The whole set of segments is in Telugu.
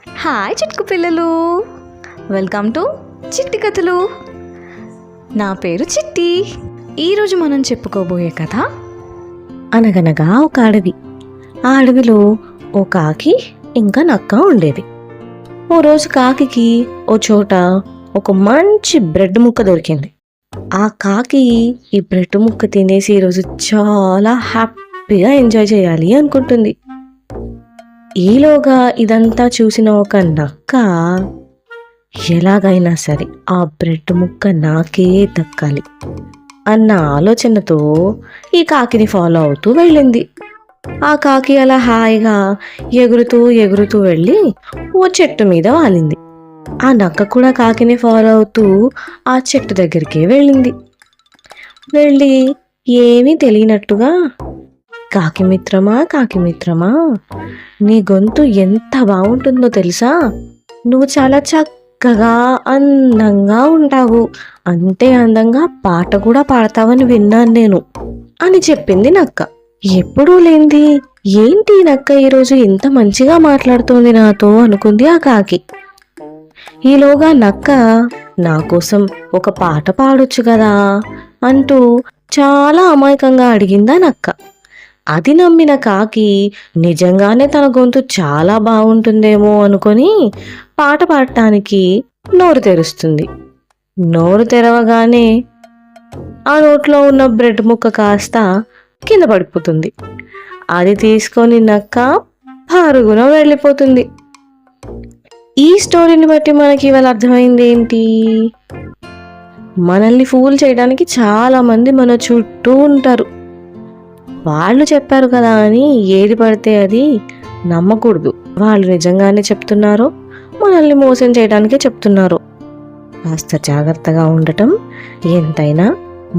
హాయ్ చిట్కు పిల్లలు, వెల్కమ్ టు చిట్టి కథలు. నా పేరు చిట్టి. ఈరోజు మనం చెప్పుకోబోయే కథ అనగనగా ఒక అడవి. ఆ అడవిలో ఓ కాకి ఇంకా నక్క ఉండేది. ఓ రోజు కాకికి ఓ చోట ఒక మంచి బ్రెడ్ ముక్క దొరికింది. ఆ కాకి ఈ బ్రెడ్ ముక్క తినేసి ఈరోజు చాలా హ్యాపీగా ఎంజాయ్ చేయాలి అనుకుంటుంది. ఈలోగా ఇదంతా చూసిన ఒక నక్క ఎలాగైనా సరే ఆ బ్రెడ్ ముక్క నాకే దక్కాలి అన్న ఆలోచనతో ఈ కాకిని ఫాలో అవుతూ వెళ్ళింది. ఆ కాకి అలా హాయిగా ఎగురుతూ ఎగురుతూ వెళ్ళి ఓ చెట్టు మీద వాలింది. ఆ నక్క కూడా కాకిని ఫాలో అవుతూ ఆ చెట్టు దగ్గరికి వెళ్ళింది. వెళ్ళి ఏమీ తెలియనట్టుగా, కాకి మిత్రమా, నీ గొంతు ఎంత బాగుంటుందో తెలుసా? నువ్వు చాలా చక్కగా అందంగా ఉంటావు, అంతే అందంగా పాట కూడా పాడతావని విన్నాను నేను అని చెప్పింది నక్క. ఎప్పుడూ లేంది ఏంటి నక్క ఈరోజు ఇంత మంచిగా మాట్లాడుతోంది నాతో అనుకుంది ఆ కాకి. ఈలోగా నక్క నా కోసం ఒక పాట పాడొచ్చు కదా అంటూ చాలా అమాయకంగా అడిగిందా నక్క. అది నమ్మిన కాకి నిజంగానే తన గొంతు చాలా బాగుంటుందేమో అనుకొని పాట పాడటానికి నోరు తెరుస్తుంది. నోరు తెరవగానే ఆ నోట్లో ఉన్న బ్రెడ్ ముక్క కాస్త కింద పడిపోతుంది. అది తీసుకొని నక్క పరుగున వెళ్ళిపోతుంది. ఈ స్టోరీని బట్టి మనకి ఇవాళ అర్థమైంది ఏంటి? మనల్ని ఫూల్ చేయడానికి చాలా మంది మన చుట్టూ ఉంటారు. వాళ్ళు చెప్పారు కదా అని ఏది పడితే అది నమ్మకూడదు. వాళ్ళు నిజంగానే చెప్తున్నారో మనల్ని మోసం చేయడానికే చెప్తున్నారో కాస్త జాగ్రత్తగా ఉండటం ఎంతైనా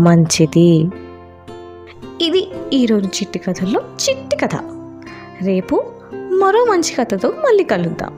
మంచిది. ఇది ఈరోజు చిట్టి కథల్లో చిట్టి కథ. రేపు మరో మంచి కథతో మళ్ళీ కలుద్దాం.